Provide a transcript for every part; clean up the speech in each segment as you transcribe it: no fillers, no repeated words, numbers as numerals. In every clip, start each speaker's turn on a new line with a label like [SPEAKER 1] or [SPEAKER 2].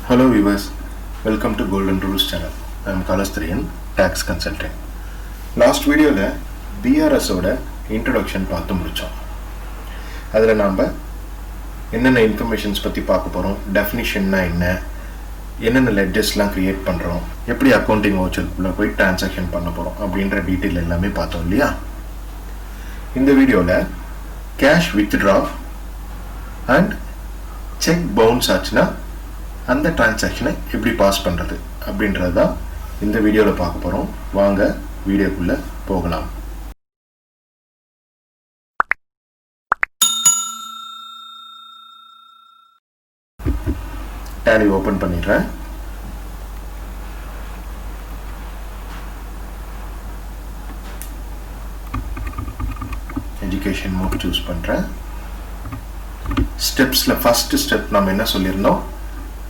[SPEAKER 1] Hello viewers, welcome to Golden Rules channel. I am Kalasturian, tax consultant. Last video la BRS oda introduction பார்த்து முடிச்சோம். அதுல நாம என்னென்ன informations பத்தி பார்க்க போறோம், டெஃபினிஷன்னா என்னென்ன லெட்ஜர்ஸ்லாம் கிரியேட் பண்றோம், எப்படி அக்கவுண்டிங் வவுச்சருக்குள்ள போய் டிரான்சாக்ஷன் பண்ண போறோம் அப்படின்ற டீடைல் எல்லாமே பார்த்தோம் இல்லையா? இந்த வீடியோல cash withdraw and check bounce ஆச்சுன்னா அந்த டிரான்சாக்ஷனை எப்படி பாஸ் பண்ணுறது அப்படின்றது தான் இந்த வீடியோவில் பார்க்க போகிறோம். வாங்க வீடியோக்குள்ளே போகலாம். டேலி ஓப்பன் பண்ணிடுறேன். எஜுகேஷன் மோட் சூஸ் பண்ணுறேன். ஸ்டெப்ஸில் ஃபஸ்ட்டு ஸ்டெப் நம்ம என்ன சொல்லியிருந்தோம்,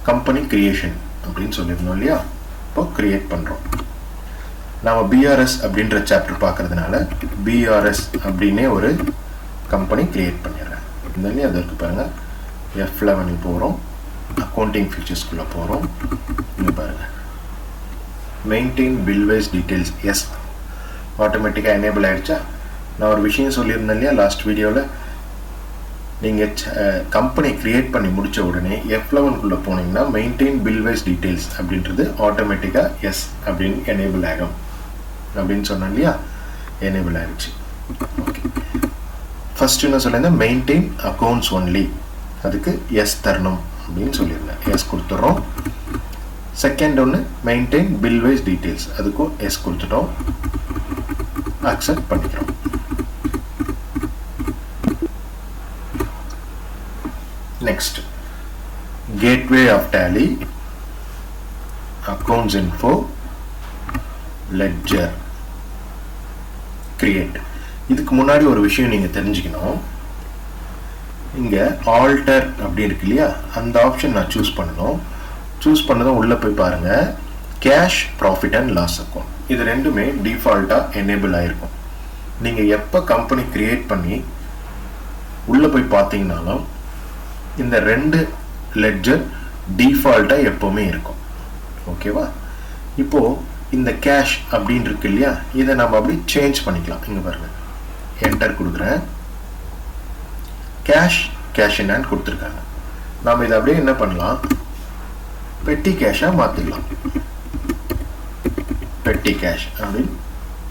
[SPEAKER 1] கம்பெனி கிரியேஷன் அப்படின்னு சொல்லியிருந்தோம் இல்லையா? இப்போ கிரியேட் பண்ணுறோம். நாம் பிஆர்எஸ் அப்படின்ற சாப்டர் பார்க்கறதுனால பிஆர்எஸ் அப்படின்னே ஒரு கம்பெனி கிரியேட் பண்ணிடுறேன். இந்த இல்லையா அது இருக்குது பாருங்கள். F11 போகிறோம், அக்கௌண்டிங் ஃபீச்சர்ஸ்குள்ளே போகிறோம். இங்கே பாருங்கள், மெயின்டைன் பில்வைஸ் டீட்டெயில்ஸ். எஸ், ஆட்டோமேட்டிக்காக எனேபிள் ஆகிடுச்சா? நான் ஒரு விஷயம் சொல்லியிருந்தேன் இல்லையா லாஸ்ட் வீடியோவில், நீங்கள் கம்பெனி க்ரியேட் பண்ணி முடித்த உடனே F11குள்ளே போனீங்கன்னா மெயின்டைன் பில்வைஸ் டீட்டெயில்ஸ் அப்படின்றது ஆட்டோமேட்டிக்காக எஸ் அப்படின்னு எனேபிள் ஆகும் அப்படின்னு சொன்னேன் இல்லையா? எனேபிள் ஆகிடுச்சு. ஓகே, ஃபஸ்ட்டு என்ன சொல்லியிருந்தேன், மெயின்டைன் அக்கௌண்ட்ஸ் ஒன்லி, அதுக்கு எஸ் தரணும் அப்படின்னு சொல்லியிருந்தேன். எஸ் கொடுத்துட்றோம். செகண்ட் ஒன்று மெயின்டைன் பில்வைஸ் டீட்டெயில்ஸ், அதுக்கும் எஸ் கொடுத்துட்டோம். அக்செப்ட் பண்ணிக்கிறோம். Next, gateway of tally, accounts info, ledger, create. இதுக்கு முன்னாடி ஒரு விஷயம் நீங்கள் தெரிஞ்சுக்கணும். இங்கே ஆல்டர் அப்படி இருக்கு இல்லையா, அந்த ஆப்ஷன் நான் சூஸ் பண்ணணும். சூஸ் பண்ணதும் உள்ளே போய் பாருங்கள், cash profit and loss account, இது ரெண்டுமே டிஃபால்ட்டாக எனேபிள் ஆகிருக்கும். நீங்கள் எப்போ கம்பெனி கிரியேட் பண்ணி உள்ளே போய் பார்த்தீங்கன்னாலும் இந்த ரெண்டு லெட்ஜர் டிஃபால்ட்டாக எப்போவுமே இருக்கும். ஓகேவா? இப்போது இந்த கேஷ் அப்படின்னு இருக்கு இல்லையா, இதை நம்ம அப்படி சேஞ்ச் பண்ணிக்கலாம். இங்கே பாருங்கள், என்டர் கொடுக்குறேன். கேஷ் என்னன்னு கொடுத்துருக்காங்க. நாம் இதை அப்படியே என்ன பண்ணலாம், பெட்டி கேஷாக மாற்றிக்கலாம். பெட்டி கேஷ் அப்படின்னு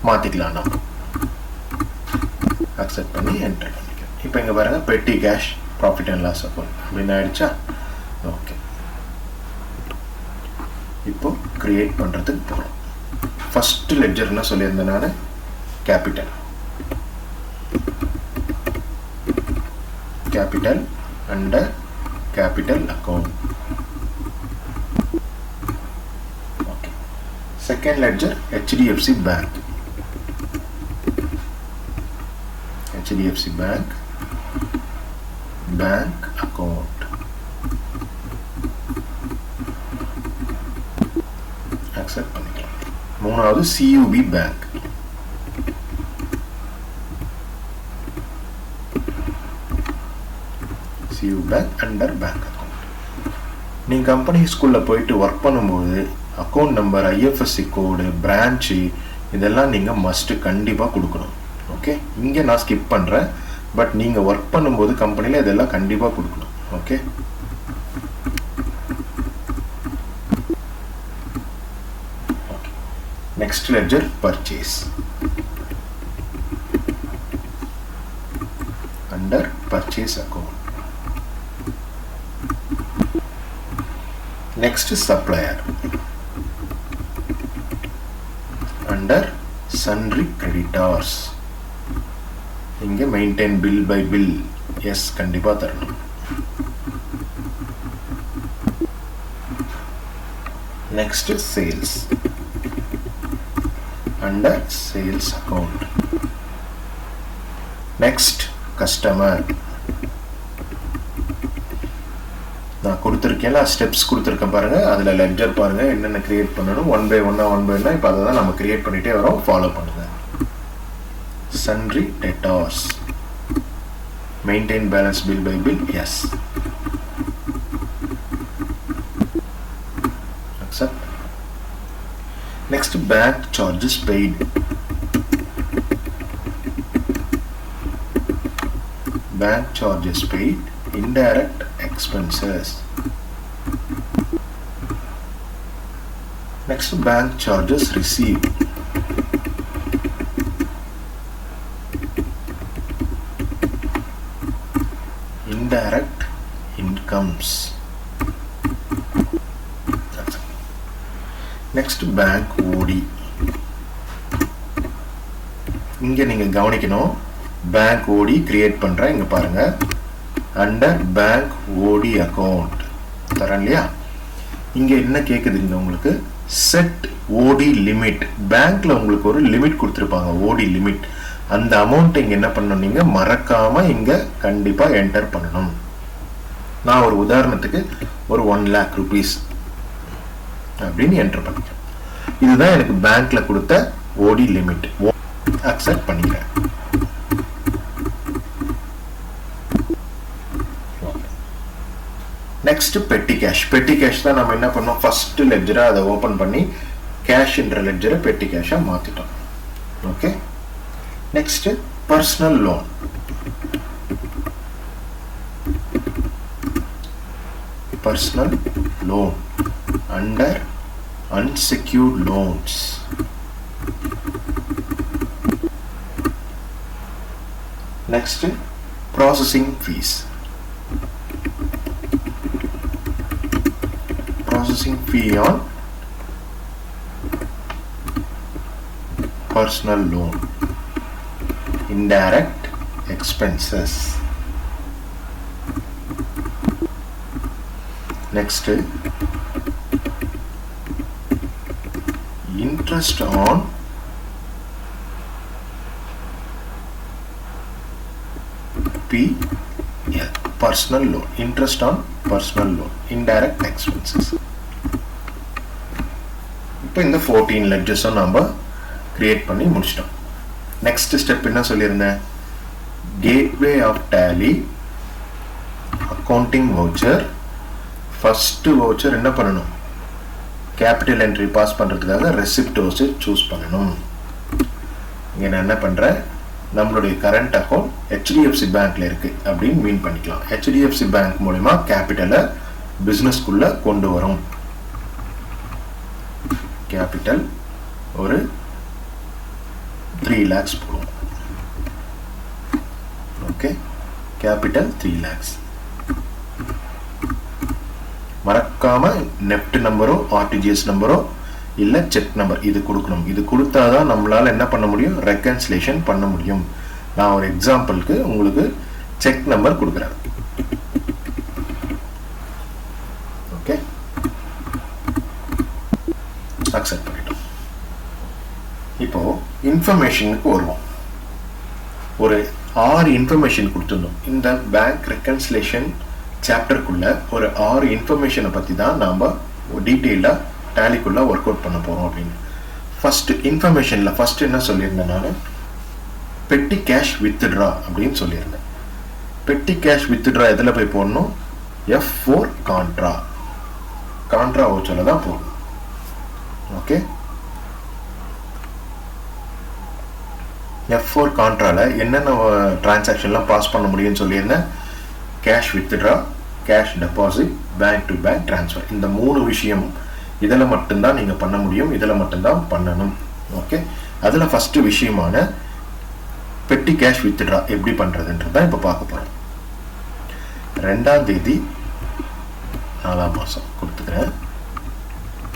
[SPEAKER 1] மாற்றிக்கலாம். நம்ம அக்செப்ட் பண்ணி என்டர் பண்ணிக்கலாம். இப்போ இங்கே பாருங்கள், petty cash profit and loss account அப்படின்னு ஆயிடுச்சா? ஓகே, இப்போ கிரியேட் பண்ணுறதுக்கு போகிறோம். ஃபஸ்ட்டு லெட்ஜர் என்ன சொல்லியிருந்தேன் நான், capital under capital account. Okay, second ledger HDFC bank. HDFC bank bank account. Accept பண்ணிக்கலாம். மூணாவது CUB bank. CUB bank under bank account. நீங்கள் கம்பெனி ஸ்கூலில் போயிட்டு ஒர்க் பண்ணும்போது அக்கௌண்ட் நம்பர், IFSC கோடு, பிரான்ச்சு, இதெல்லாம் நீங்கள் மஸ்ட்டு கண்டிப்பாக கொடுக்கணும். ஓகே, இங்கே நான் ஸ்கிப் பண்ணுறேன், பட் நீங்கள் ஒர்க் பண்ணும்போது கம்பெனியில் இதெல்லாம் கண்டிப்பாக கொடுக்கணும். Okay, next ledger purchase under purchase account. Next supplier under sundry creditors. இங்கே maintain bill by bill, yes கண்டிப்பாக தரணும். Next sales under sales account. Next customer. நான் கொடுத்துருக்கேன்ல ஸ்டெப்ஸ் கொடுத்துருக்கேன் பாருங்கள், அதில் லெட்ஜர் பாருங்கள் என்னென்ன கிரியேட் பண்ணணும், ஒன் பை ஒன்னா. இப்போ அதை தான் நம்ம கிரியேட் பண்ணிகிட்டே வரோம், ஃபாலோ பண்ணுங்கள். Sundry debtors, maintain balance bill by bill, yes. Next, bank charges paid. Bank charges paid, indirect expenses. Next, bank charges received. Indirect incomes. That's it. Next, bank OD. இங்க நீங்க கவனிக்கணும், பேங்க் ஓடி create பண்றேன். இங்க பாருங்க, under bank ஓடி account தரேன் இல்லையா. இங்க என்ன கேக்குதுங்க உங்களுக்கு, செட் ஓடி லிமிட். பேங்க்ல உங்களுக்கு ஒரு லிமிட் கொடுத்துருப்பாங்க, ஓடி லிமிட். அந்த அமௌண்ட் இங்க என்ன பண்ணணும், நீங்க மறக்காம இங்க கண்டிப்பா என்டர் பண்ணணும். நான் ஒரு உதாரணத்துக்கு ஒரு 1 lakh rupees அப்படின்னு என்டர் பண்ணிக்கிறேன். இதுதான் எனக்கு பேங்க்ல கொடுத்த ஓடி லிமிட். அக்செப்ட் பண்ணிக்கிறேன். நெக்ஸ்ட் பெட்டி கேஷ். பெட்டி கேஷ் தான் நம்ம என்ன பண்ணோம், ஃபர்ஸ்ட் லெட்ஜரை அதை ஓபன் பண்ணி கேஷ்ன்ற லெட்ஜரை பெட்டி கேஷா மாத்திட்டோம். Okay. Next personal loan. Personal loan under unsecured loans. Next, processing fees. Processing fee on personal loan, indirect expenses. Next, interest on PL, personal loan. Interest on personal loan, indirect expenses. இப்போ இந்த 14 லெட்ஜஸும் நம்ம create பண்ணி முடிச்சிட்டோம். Next step என்ன சொல்லியிருந்தேன், gateway of Tally accounting voucher. First voucher என்ன பண்ணணும், capital entry pass பண்றதுக்காக ரெசிப்ட் வவுச்சர் சூஸ் பண்ணணும். இங்க நான் என்ன பண்றேன், நம்மளுடைய கரண்ட் அக்கௌண்ட் HDFC பேங்க்ல இருக்கு அப்படின்னு மீன் பண்ணிக்கலாம். HDFC பேங்க் மூலமா கேபிட்டலை பிசினஸ்க்குள்ள கொண்டு வரும். கேபிட்டல் ஒரு 3 lakhs போடும். Okay, capital 3 lakhs. மறக்காம நெஃப்ட் நம்பரோ RTGS நம்பரோ இல்ல செக் நம்பர் இது கொடுக்கணும். இது கொடுத்தாதான் நம்மளால என்ன பண்ண முடியும், ரெகன்சிலேஷன் பண்ண முடியும். நான் ஒரு எக்ஸாம்பிளுக்கு உங்களுக்கு செக் நம்பர் கொடுக்குறேன். ஓகே, அக்செப்ட் பண்ணிட்டோம். இப்போ இன்ஃபர்மேஷனுக்கு வருவோம். ஒரு 6 இன்ஃபர்மேஷன் கொடுத்துருந்தோம். இந்த பேங்க் ரெகன்சிலேஷன் சாப்டருக்குள்ள ஒரு 6 இன்ஃபர்மேஷனை பத்தி தான் நாம டீட்டெயிலா டேலிக்குள்ள ஒர்க் அவுட் பண்ண போறோம் அப்படின்னு. ஃபர்ஸ்ட் இன்ஃபர்மேஷன்ல ஃபர்ஸ்ட் என்ன சொல்லியிருந்தேன், நான் பெட்டி கேஷ் வித்ட்ரா அப்படின்னு சொல்லியிருந்தேன். பெட்டி கேஷ் வித்ட்ரா எதுல போய் போடணும், F4 கான்ட்ரா வவுச்சர்ல தான் போடணும். ஓகே, F4 கான்ட்ரால என்னென்ன டிரான்சாக்ஷன்லாம் பாஸ் பண்ண முடியும்னு சொல்லியிருந்தேன். Cash withdraw, cash deposit, bank to bank transfer. இந்த 3 விஷயமும் இதில் மட்டும்தான் நீங்கள் பண்ண முடியும், இதில் மட்டும்தான் பண்ணணும். ஓகே, அதில் ஃபர்ஸ்ட் விஷயமான பெட்டி கேஷ் வித்ட்ரா எப்படி பண்ணுறதுன்றதான் இப்போ பார்க்க போகிறோம். 2ஆம் தேதி 4ஆம் மாதம் கொடுத்துக்கிறேன்,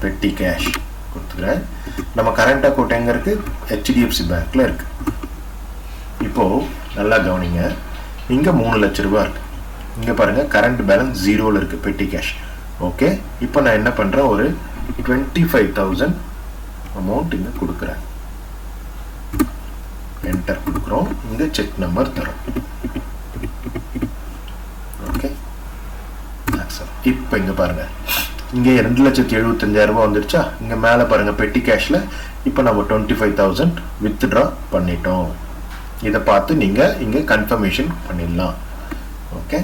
[SPEAKER 1] பெட்டி கேஷ் கொடுத்துக்கிறேன். நம்ம கரண்ட் அக்கௌண்ட் எங்கே இருக்குது, HDFC பேங்க்கில் இருக்குது. இப்போது நல்லா கவனிங்க, இங்கே 3 லட்ச ரூபா இருக்குது. இங்கே பாருங்கள் கரண்ட் பேலன்ஸ் 0ல் இருக்குது பெட்டி கேஷ். ஓகே, இப்போ நான் என்ன பண்ணுறேன், ஒரு 25,000 அமௌண்ட் இங்கே கொடுக்குறேன். என்டர் கொடுக்குறோம். இங்கே செக் நம்பர் தரும். ஓகே, இப்போ இங்கே பாருங்க, இங்கே 2,75,000 வந்துருச்சா. இங்கே மேலே பாருங்க பெட்டி கேஷில் இப்போ நம்ம 25,000 வித்ட்ரா பண்ணிட்டோம். இதை பார்த்து நீங்கள் இங்கே கன்ஃபர்மேஷன் பண்ணிடலாம். ஓகே,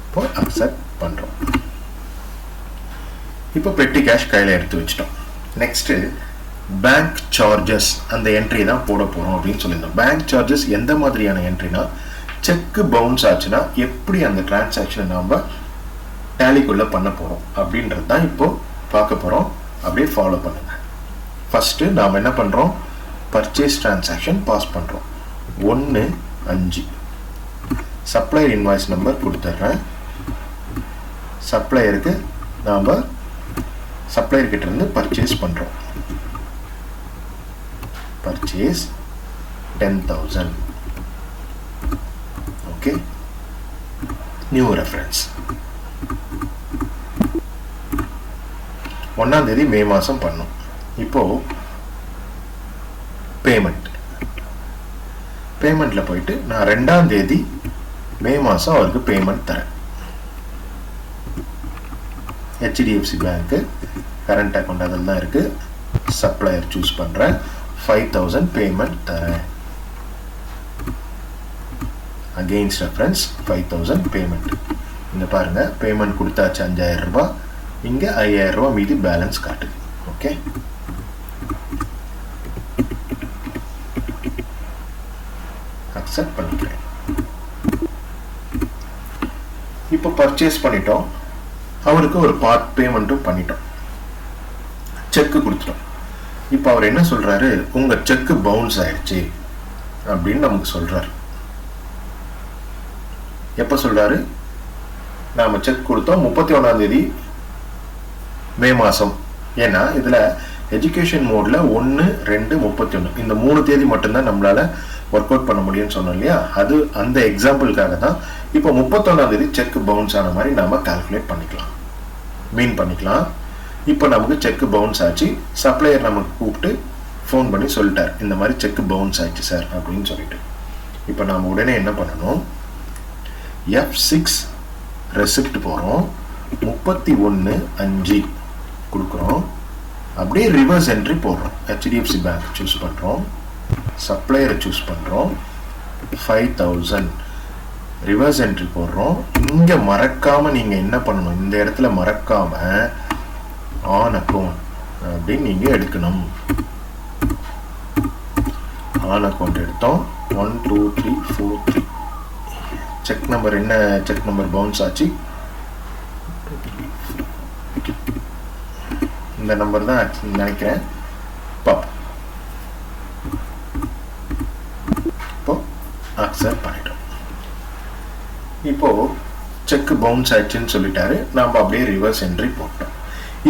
[SPEAKER 1] இப்போ அக்செப்ட் பண்ணுறோம். இப்போ பெட்டி கேஷ் கையில் எடுத்து வச்சிட்டோம். நெக்ஸ்ட்டு பேங்க் சார்ஜஸ் அந்த என்ட்ரி தான் போட போகிறோம் அப்படின்னு சொல்லியிருந்தோம். பேங்க் சார்ஜஸ் எந்த மாதிரியான என்ட்ரினா, செக்கு பவுன்ஸ் ஆச்சுன்னா எப்படி அந்த டிரான்சாக்ஷனை நாம் டேலிக்குள்ளே பண்ண போகிறோம் அப்படின்றது தான் இப்போது பார்க்க போகிறோம். அப்படியே ஃபாலோ பண்ணுங்கள். ஃபஸ்ட்டு நாம் என்ன பண்ணுறோம், பர்ச்சேஸ் டிரான்சாக்ஷன் பாஸ் பண்ணுறோம். 1-5 சப்ளையர் இன்வாய்ஸ் நம்பர் கொடுத்துட்றேன். சப்ளையருக்கு நாம் சப்ளையர்கிட்ட இருந்து பர்ச்சேஸ் பண்ணுறோம். பர்ச்சேஸ் 10,000. Okay, new reference. 1ஆம் தேதி மே மாதம் பண்ணோம். இப்போது பேமெண்ட்டில் போயிட்டு நான் 2ஆம் தேதி மே மாதம் அவருக்கு பேமெண்ட் தரேன். HDFC பேங்க்கு கரண்ட் அக்கௌண்ட் அதில் தான் இருக்குது. சப்ளையர் சூஸ் பண்ணுறேன். 5,000 பேமெண்ட் தரேன். Against reference 5,000 payment. இங்கே பாருங்கள், பேமெண்ட் கொடுத்தாச்சு 5,000 ரூபா. இங்கே 5,000 ரூபா மீதி பேலன்ஸ் காட்டுது. ஓகே, அக்செப்ட் பண்ணிக்கிறேன். இப்போ பர்ச்சேஸ் பண்ணிட்டோம். அவருக்கு ஒரு பார்ட் பேமெண்ட்டும் பண்ணிட்டோம். செக்கு கொடுத்துட்டோம். இப்போ அவர் என்ன சொல்றாரு, உங்க செக்கு பவுன்ஸ் ஆயிடுச்சு அப்படின்னு நமக்கு சொல்றாரு. எப்ப சொல்றாரு, நாம செக் கொடுத்தோம் 31ஆம் தேதி மே மாசம். ஏன்னா இதுல எஜுகேஷன் மோட்ல 1, 2, 31 இந்த 3 தேதி மட்டும்தான் நம்மளால ஒர்க் அவுட் பண்ண முடியும்னு சொன்னோம் இல்லையா. அது அந்த எக்ஸாம்பிளுக்காக தான். இப்போ 31ஆம் தேதி செக் பவுன்ஸ் ஆன மாதிரி நாம கால்குலேட் பண்ணிக்கலாம், மீன் பண்ணிக்கலாம். இப்போ நமக்கு செக் பவுன்ஸ் ஆச்சு. சப்ளையர் நமக்கு கூப்பிட்டு ஃபோன் பண்ணி சொல்லிட்டார், இந்த மாதிரி செக் பவுன்ஸ் ஆச்சு சார் அப்படின்னு சொல்லிட்டு. இப்போ நாம் உடனே என்ன பண்ணணும், F6 ரெசிப்ட் போகிறோம். 31/5 கொடுக்குறோம். அப்படியே ரிவர்ஸ் என்ட்ரி போடுறோம். HDFC பேங்க் சூஸ் பண்ணுறோம். சப்ளையரை சூஸ் பண்ணுறோம். 5,000 ரிவர்ஸ் என்ட்ரி போடுறோம். இங்கே மறக்காமல் நீங்கள் என்ன பண்ணணும், இந்த இடத்துல மறக்காமல் ஆன் அக்கௌண்ட் அப்படின்னு நீங்கள் எடுக்கணும். ஆன் அக்கௌண்ட் எடுத்தோம். 1 2 3 4 3 செக் நம்பர் என்ன, செக் நம்பர் பவுன்ஸ் ஆச்சு. இந்த நம்பர் தான் நினைக்கிறேன். இப்போ அக்செப்ட் பண்ணிட்டோம். இப்போ செக் பவுன்ஸ் ஆயிடுச்சுன்னு சொல்லிட்டாரு. நாம் அப்படியே ரிவர்ஸ் என்ட்ரி போட்டோம்.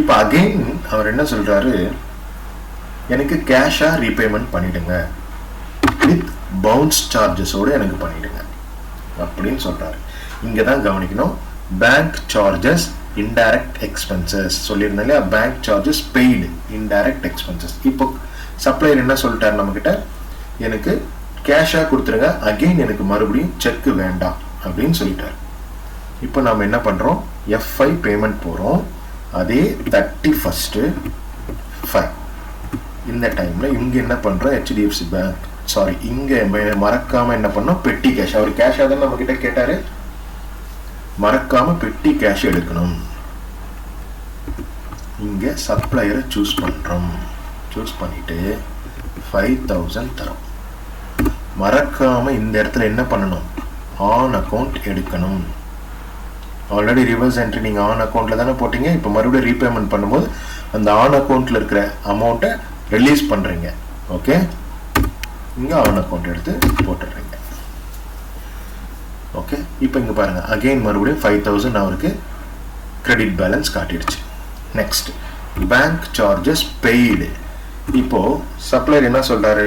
[SPEAKER 1] இப்போ அகெயின் அவர் என்ன சொல்றாரு, எனக்கு கேஷா ரீபேமெண்ட் பண்ணிடுங்க, வித் பவுன்ஸ் சார்ஜஸோடு எனக்கு பண்ணிடுங்க அப்படின்னு சொல்றாரு. இங்கே தான் கவனிக்கணும், பேங்க் சார்ஜஸ் இன்டைரக்ட் எக்ஸ்பென்சஸ் சொல்லியிருந்தேன் இல்லையா. Bank charges paid, indirect expenses. இப்போ சப்ளையர் என்ன சொல்லிட்டாரு நம்மகிட்ட, எனக்கு கேஷாக கொடுத்துருங்க, அகெயின் எனக்கு மறுபடியும் செக்கு வேண்டாம் அப்படின்னு சொல்லிட்டாரு. இப்போ நாம் என்ன பண்ணுறோம், F5 பேமெண்ட் போகிறோம். அதே 31/5 இந்த டைமில் இங்கே என்ன பண்ணுறோம், HDFC பேங்க் சாரி இங்கே மறக்காமல் என்ன பண்ணோம், பெட்டி கேஷ். அவர் கேஷாக தான் நம்மக்கிட்ட கேட்டார். மறக்காமல் பெட்டி கேஷ் எடுக்கணும். இங்கே சப்ளையரை சூஸ் பண்ணுறோம். சூஸ் பண்ணிவிட்டு 5,000 தரோம். மறக்காமல் இந்த இடத்துல என்ன பண்ணணும், ஆன் அக்கௌண்ட் எடுக்கணும். ஆல்ரெடி ரிவர்ஸ் என்ட்ரி நீங்கள் ஆன் அக்கௌண்ட்டில் தானே போட்டிங்க. இப்போ மறுபடியும் ரீபேமெண்ட் பண்ணும்போது அந்த ஆன் அக்கௌண்ட்டில் இருக்கிற அமௌண்ட்டை ரிலீஸ் பண்ணுறீங்க. ஓகே, இங்கே ஆன் அக்கௌண்ட் எடுத்து போட்டுடுறீங்க. ஓகே, இப்போ இங்கே பாருங்கள், அகெயின் மறுபடியும் 5,000 அவருக்கு கிரெடிட் பேலன்ஸ் காட்டிடுச்சு. Next bank charges paid. இப்போது சப்ளையர் என்ன சொல்கிறாரு,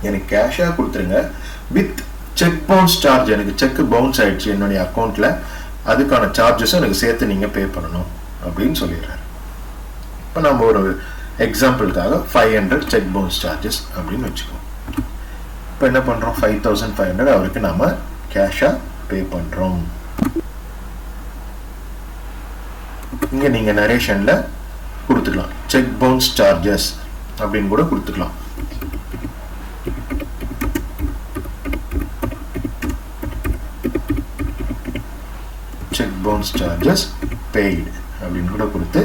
[SPEAKER 1] எனக்கு கேஷாக கொடுத்துருங்க, வித் செக் பவுன்ஸ் சார்ஜ். எனக்கு செக் பவுன்ஸ் ஆயிடுச்சு என்னுடைய அக்கௌண்ட்டில், அதுக்கான சார்ஜஸும் எனக்கு சேர்த்து நீங்கள் பே பண்ணணும் அப்படின்னு சொல்லிடுறாரு. இப்போ நம்ம ஒரு எக்ஸாம்பிளுக்காக 500 செக் பவுன்ஸ் சார்ஜஸ் அப்படின்னு வச்சுக்கோம். இப்போ என்ன பண்ணுறோம், 5,500 அவருக்கு நாம் கேஷாக பே பண்ணுறோம். இங்கே நீங்கள் நரேஷனில் கொடுத்துக்கலாம், செக் பவுன்ஸ் சார்ஜஸ் அப்படின்னு கூட கொடுத்துக்கலாம். செக் பவுன்ஸ் சார்ஜஸ் பெய்டு அப்படின்னு கூட கொடுத்து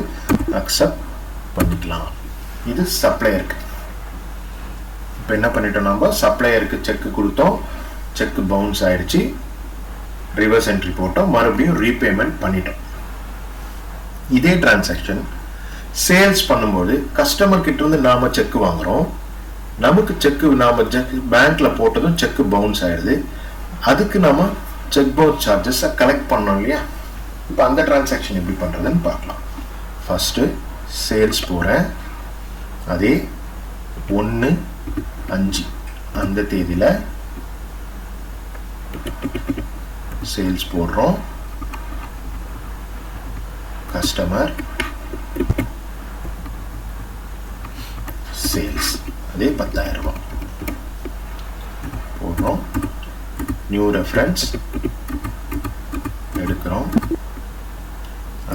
[SPEAKER 1] அக்செப்ட் பண்ணிக்கலாம். இது சப்ளையருக்கு. இப்போ என்ன பண்ணிட்டோம், நம்ம சப்ளையருக்கு செக் கொடுத்தோம், செக் பவுன்ஸ் ஆயிடுச்சு, ரிவர்ஸ் என்ட்ரி போட்டோம், மறுபடியும் ரீபேமெண்ட் பண்ணிட்டோம். இதே டிரான்சாக்ஷன் சேல்ஸ் பண்ணும்போது கஸ்டமர் கிட்ட இருந்து நாம செக் வாங்குறோம், நமக்கு செக் நாம பேங்க்ல போட்டதும் செக் பவுன்ஸ் ஆயிடுது, அதுக்கு நாம செக் பவுன்ஸ் சார்ஜஸ் கலெக்ட் பண்ணோம் இல்லையா. இப்போ அந்த டிரான்சாக்ஷன் எப்படி பண்றதுன்னு பார்க்கலாம். ஃபர்ஸ்ட் சேல்ஸ் போறேன், அதே 1/5 அந்த தேதியில சேல்ஸ் போடுறோம், கஸ்டமர் சேல்ஸ் அதே 10,000 ரூபாய் போடுறோம், நியூ ரெஃபரன்ஸ் எடுக்கிறோம்,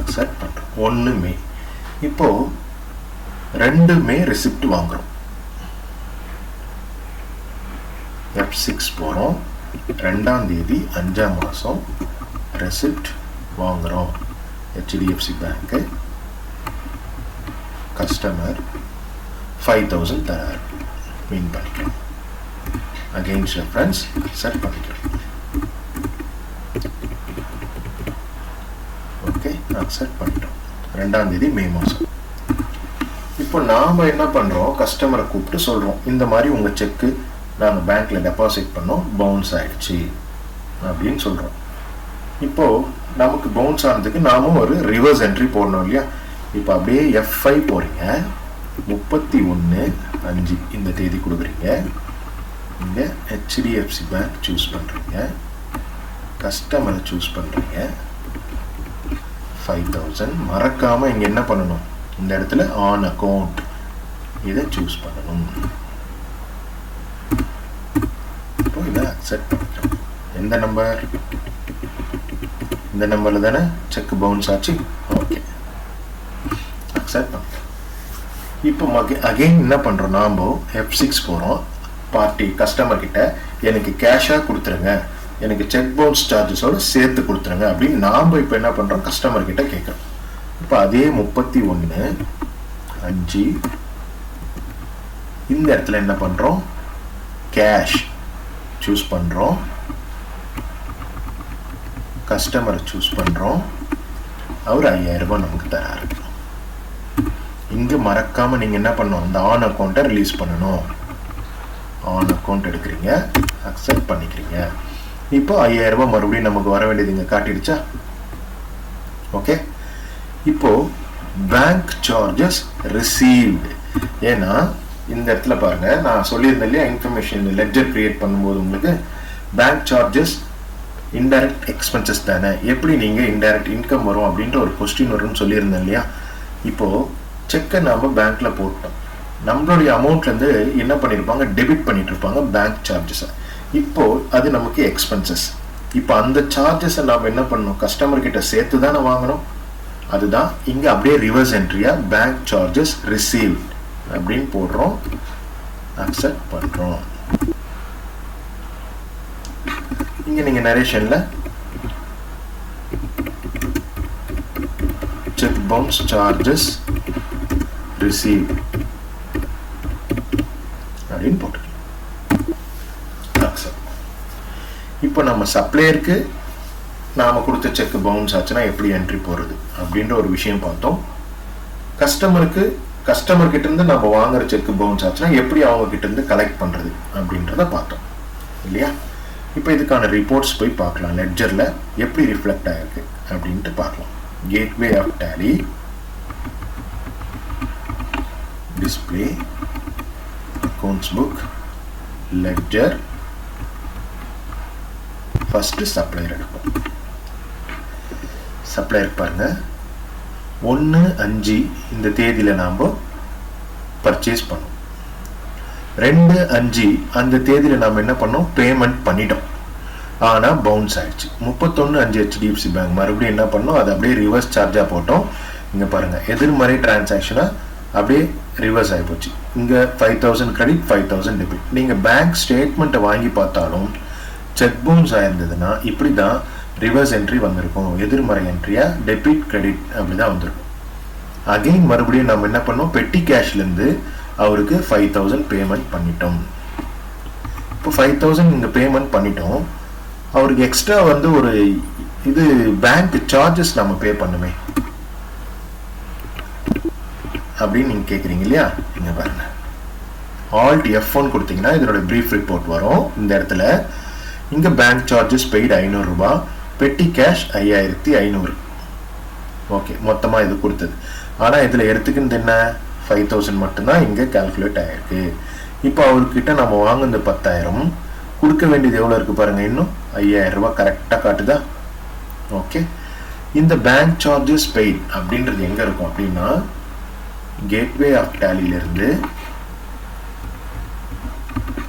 [SPEAKER 1] அக்செப்ட் பண்றோம். 1 மே. இப்போ 2 மே ரெசிப்ட் வாங்குறோம், F6 போறோம், 2ஆம் தேதி 5ஆம் மாசம் ரெசிப்ட் வாங்குறோம், HDFC பேங்க், கஸ்டமர் 5,000 தரார், மீன் பண்ணிக்கிறோம், அகைன்ஸ்ட் ரெஃபரன்ஸ் செட் பண்ணிக்கிறோம். ஓகே, அக்செப்ட் பண்ணிட்டோம். 2ஆம் தேதி மே மாதம். இப்போ நாம என்ன பண்றோம், கஸ்டமரை கூப்பிட்டு சொல்றோம், இந்த மாதிரி உங்க செக்கு நாங்கள் பேங்க்ல டெபாசிட் பண்ணோம், பவுன்ஸ் ஆயிடுச்சு அப்படின்னு சொல்றோம். இப்போ நமக்கு பவுன்ஸ் ஆனதுக்கு நாமும் ஒரு ரிவர்ஸ் என்ட்ரி போடணும் இல்லையா. இப்போ அப்படியே F5 போறீங்க, 31/5 இந்த தேதி கொடுக்குறீங்க, இங்க HDFC பேங்க் சூஸ் பண்றீங்க, கஸ்டமரை சூஸ் பண்றீங்க, 5,000. மறக்காம இங்க என்ன பண்ணணும், இந்த இடத்துல ஆன் அக்கவுண்ட் இதை சூஸ் பண்ணணும். இப்போ இதை அக்செப்ட் பண்ணிக்கிறோம். எந்த நம்பர், இந்த நம்பர்ல தானே செக் பவுன்ஸ் ஆச்சு. ஓகே, அக்செப்ட் பண்ணிக்கிறோம். இப்போ அகைன் என்ன பண்றோம், நாம F6 போறோம், பார்ட்டி கஸ்டமர் கிட்ட எனக்கு கேஷா கொடுத்துருங்க, எனக்கு செக் பவுன்ஸ் சார்ஜஸோட சேர்த்து கொடுத்துருங்க அப்படின்னு நாம இப்போ என்ன பண்றோம், கஸ்டமர் கிட்ட கேட்கிறோம். இப்போ அதே 31/5 இந்த இடத்துல என்ன பண்றோம், கேஷ் சூஸ் பண்றோம், கஸ்டமரை சூஸ் பண்றோம், அவர் 5,000 ரூபாய் நமக்கு தராரு. இங்க மறக்காம நீங்க என்ன பண்ணணும், இந்த ஆன் அக்கௌண்ட்டை ரிலீஸ் பண்ணணும். ஆன் அக்கௌண்ட் எடுக்கிறீங்க, அக்செப்ட் பண்ணிக்கிறீங்க. இப்போ 5,000 ரூபாய் மறுபடியும் நமக்கு வர வேண்டியது இங்க காட்டிடுச்சா. ஓகே, இப்போ பேங்க் சார்ஜஸ் ரிசீவ்டு. ஏன்னா இந்த இடத்துல பாருங்க, நான் சொல்லியிருந்தேன் இல்லையா, இன்ஃபர்மேஷன் லெட்ஜர் கிரியேட் பண்ணும்போது உங்களுக்கு பேங்க் சார்ஜஸ் இன்டைரக்ட் எக்ஸ்பென்சஸ் தானே, எப்படி நீங்க இன்டைரக்ட் இன்கம் வரும் அப்படின்ற ஒரு கொஸ்டின் வரும்னு சொல்லியிருந்தேன் இல்லையா. இப்போ செக்கை நாம பேங்க்ல போட்டோம், நம்மளுடைய அமௌண்ட்ல இருந்து என்ன பண்ணிருப்பாங்க, டெபிட் பண்ணிட்டு இருப்பாங்க பேங்க் சார்ஜஸ். இப்போ அது நமக்கு எக்ஸ்பென்சஸ். இப்போ அந்த சார்ஜஸை நாம என்ன பண்ணணும், கஸ்டமர் கிட்ட சேர்த்து தானே வாங்கணும். அதுதான் இங்க அப்படியே ரிவர்ஸ் என்ட்ரியா பேங்க் சார்ஜஸ் ரிசீவ் அப்படின்னு போடுறோம், அக்செப்ட் பண்றோம். இங்க நீங்க நரேஷன்ல செக் பவுன்ஸ் சார்ஜஸ் ரிசீவ் அப்படின்னு போட்டு. இப்போ நம்ம சப்ளையருக்கு நாம கொடுத்த செக் பவுன்ஸ் ஆச்சுன்னா எப்படி என்ட்ரி போறது அப்படின்ற ஒரு விஷயம் பார்த்தோம். கஸ்டமர் கிட்ட இருந்து நம்ம வாங்குற செக் பவுன்ஸ் ஆச்சுன்னா எப்படி அவங்க கிட்ட இருந்து கலெக்ட் பண்றது அப்படின்றத பார்த்தோம் இல்லையா. இப்போ இதுக்கான ரிப்போர்ட்ஸ் போய் பார்க்கலாம், லெட்ஜர்ல எப்படி ரிஃப்ளெக்ட் ஆயிருக்கு அப்படின்ட்டு பார்க்கலாம். Gateway of Tally, display, accounts book, ledger. First supplier எடுப்போம். சப்ளையர் பாருங்க, 1/5 இந்த தேதியில நாம பர்ச்சேஸ் பண்ணோம். 2/5 அந்த தேதியில நாம என்ன பண்ணோம், பேமெண்ட் பண்ணிட்டோம். ஆனா பவுன்ஸ் ஆயிடுச்சு. 31/5 HDFC பேங்க் மறுபடியும் என்ன பண்ணோம், அது அப்படியே ரிவர்ஸ் சார்ஜா போட்டோம். இங்க பாருங்க, எதிர்மறை டிரான்சாக்ஷனா அப்படியே ரிவர்ஸ் ஆகி போச்சு. இங்க 5,000 கிரெடிட், 5,000 டெபிட். நீங்க பேங்க் ஸ்டேட்மெண்ட்டை வாங்கி பார்த்தாலும் செக் பவுன்ஸ் ஆயிருந்ததுன்னா இப்படிதான் ரிவர்ஸ் என்ட்ரி வந்திருக்கும். எதிர்மறை என்ட்ரியா டெபிட் கிரெடிட் அப்படிதான் வந்திருக்கும். அகைன் மறுபடியும் நம்ம என்ன பண்ணோம், பெட்டி கேஷ்லேருந்து அவருக்கு 5000 பேமெண்ட் பண்ணிட்டோம். இப்போ 5000 இங்கே பேமெண்ட் பண்ணிட்டோம். அவருக்கு எக்ஸ்ட்ரா வந்து ஒரு இது பேங்க் சார்ஜஸ் நம்ம பே பண்ணுமே அப்படின்னு நீங்கள் கேட்குறீங்க இல்லையா? இங்கே பாருங்க, Alt F1 கொடுத்தீங்கன்னா இதனோட ப்ரீஃப் ரிப்போர்ட் வரும். இந்த இடத்துல இங்கே பேங்க் சார்ஜஸ் பெய்டு 500 ரூபாய், பெட்டி கேஷ் 5500. ஓகே, மொத்தமாக இது கொடுத்தது. ஆனால் இதில் எடுத்துக்கிட்டு என்ன 5000 மட்டும்தான் இங்கே கால்குலேட் ஆகிருக்கு. இப்போ அவர்கிட்ட நம்ம வாங்குனது 10000, கொடுக்க வேண்டியது எவ்வளோ இருக்குது பாருங்கள், இன்னும் 5000 ரூபாய் கரெக்டாக காட்டுதா? ஓகே, இந்த பேங்க் சார்ஜஸ் பெய்ட் அப்படின்றது எங்கே இருக்கும் அப்படின்னா கேட்வே ஆஃப் டேலியிலிருந்து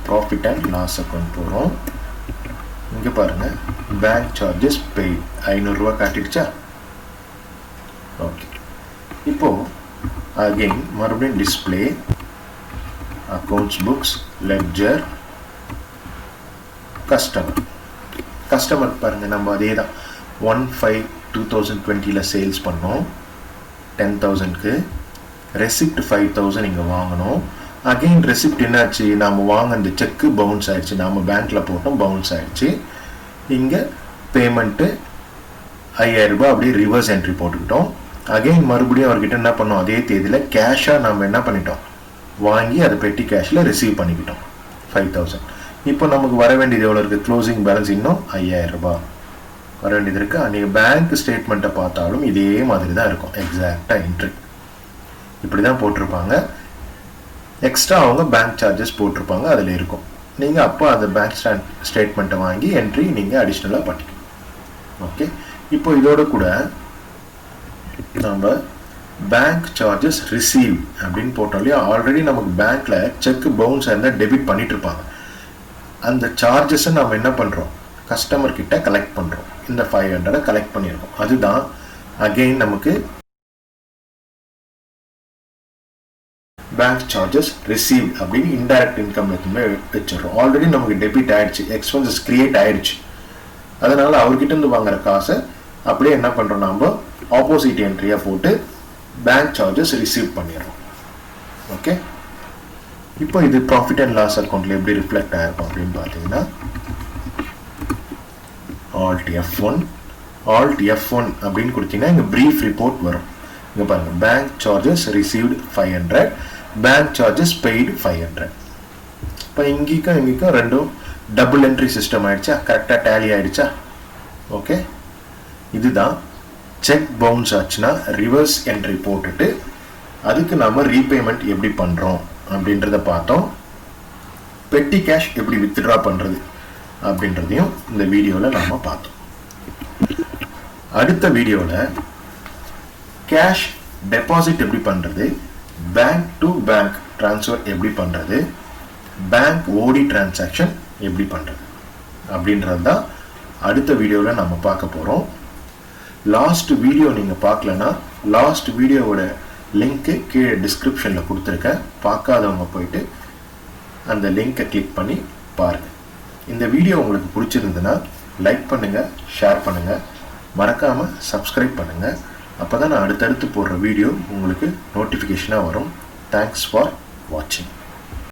[SPEAKER 1] ப்ராஃபிட் அண்ட் லாஸ் அக்கௌண்ட் போகிறோம். இங்கே பாருங்கள், பேங்க் சார்ஜஸ் பெய்ட் 500 ரூபாய் காட்டிடுச்சா? ஓகே, இப்போது அகெயின் மறுபடியும் display, accounts books, ledger, customer பாருங்கள், நம்ம அதே தான் 1/5/2020 சேல்ஸ் பண்ணோம் 10,000க்கு. ரெசிப்ட் 5000 இங்கே வாங்கணும். அகெயின் ரெசிப்ட் என்னாச்சு, நாம் வாங்கின செக்கு பவுன்ஸ் ஆயிடுச்சு, நாம் பேங்க்கில் போட்டோம் பவுன்ஸ் ஆயிடுச்சு. இங்கே பேமெண்ட்டு 5000 ரூபாய் அப்படியே ரிவர்ஸ் என்ட்ரி போட்டுக்கிட்டோம். அகெயின் மறுபடியும் அவர்கிட்ட என்ன பண்ணோம், அதே தேதியில் கேஷாக நம்ம என்ன பண்ணிட்டோம், வாங்கி அதை பெட்டி கேஷில் ரிசீவ் பண்ணிக்கிட்டோம் 5000. இப்போ நமக்கு வர வேண்டியது எவ்வளோ இருக்குது, க்ளோசிங் பேலன்ஸ் இன்னும் 5000 ரூபாய் வர வேண்டியது இருக்குது. நீங்கள் பேங்க் ஸ்டேட்மெண்ட்டை பார்த்தாலும் இதே மாதிரி தான் இருக்கும், எக்ஸாக்டாக என்ட்ரி இப்படி தான் போட்டிருப்பாங்க. எக்ஸ்ட்ரா அவங்க பேங்க் சார்ஜஸ் போட்டிருப்பாங்க, அதில் இருக்கும். நீங்கள் அப்போ அந்த பேங்க் ஸ்டேட்மெண்ட்டை வாங்கி என்ட்ரி நீங்கள் அடிஷ்னலாக பண்ணிக்கணும். ஓகே, இப்போ இதோட கூட நம்ம பேங்க் சார்ஜஸ் ரிசீவ் அப்படின்னு போட்டோம் இல்லையா? ஆல்ரெடி நமக்கு பேங்க்கில் செக் பவுன்ஸ் இருந்தால் டெபிட் பண்ணிட்டு இருப்பாங்க. அந்த சார்ஜஸை நம்ம என்ன பண்ணுறோம், கஸ்டமர் கிட்ட கலெக்ட் பண்ணுறோம். இந்த 500 கலெக்ட் பண்ணியிருக்கோம். அதுதான் அகெயின் நமக்கு பேங்க் சார்ஜஸ் ரிசீவ் அப்படின்னு இன்டைரக்ட் இன்கம் வச்சிடறோம். ஆல்ரெடி நமக்கு டெபிட் ஆயிடுச்சு, எக்ஸ்பென்சஸ் கிரியேட் ஆயிடுச்சு. அதனால அவர்கிட்ட இருந்து வாங்குற காசை அப்படியே என்ன பண்ணுறோம், நம்ம ஆப்போசிட் என்ட்ரியாக போட்டு பேங்க் சார்ஜஸ் ரிசீவ் பண்ணிடுறோம். ஓகே, இப்போ இது ப்ராஃபிட் அண்ட் லாஸ் அக்கௌண்ட்டில் எப்படி ரிஃப்ளெக்ட் ஆகிருக்கும் அப்படின்னு பார்த்தீங்கன்னா Alt F1 அப்படின்னு கொடுத்தீங்கன்னா இங்கே ப்ரீஃப் ரிப்போர்ட் வரும். இங்கே பாருங்கள், bank charges received 500, bank charges paid 500. இப்போ இங்கேக்கும் ரெண்டும் டபுள் என்ட்ரி சிஸ்டம் ஆகிடுச்சா, கரெக்டாக டேலி ஆகிடுச்சா? ஓகே, இதுதான் செக் பவுன்ஸ் ஆச்சுன்னா ரிவர்ஸ் என்ட்ரி போட்டுட்டு அதுக்கு நம்ம ரீபேமெண்ட் எப்படி பண்ணுறோம் அப்படின்றத பார்த்தோம். பெட்டி கேஷ் எப்படி வித்ட்ரா பண்ணுறது அப்படின்றதையும் இந்த வீடியோவில் நாம் பார்த்தோம். அடுத்த வீடியோவில் கேஷ் டெபாசிட் எப்படி பண்ணுறது, பேங்க் டு பேங்க் ட்ரான்ஸ்ஃபர் எப்படி பண்ணுறது, பேங்க் ஓடி டிரான்சாக்ஷன் எப்படி பண்ணுறது அப்படின்றது தான் அடுத்த வீடியோவில் நம்ம பார்க்க போகிறோம். லாஸ்ட் வீடியோ நீங்கள் பார்க்கலன்னா லாஸ்ட் வீடியோவோட லிங்க்கு கீழே டிஸ்கிரிப்ஷனில் கொடுத்துருக்கேன். பார்க்காதவங்க போயிட்டு அந்த லிங்கை கிளிக் பண்ணி பாருங்கள். இந்த வீடியோ உங்களுக்கு பிடிச்சிருந்ததுன்னா லைக் பண்ணுங்கள், ஷேர் பண்ணுங்கள், மறக்காமல் சப்ஸ்கிரைப் பண்ணுங்கள். அப்போ தான் நான் அடுத்தடுத்து போடுற வீடியோ உங்களுக்கு நோட்டிஃபிகேஷனாக வரும். தேங்க்ஸ் ஃபார் வாட்சிங்.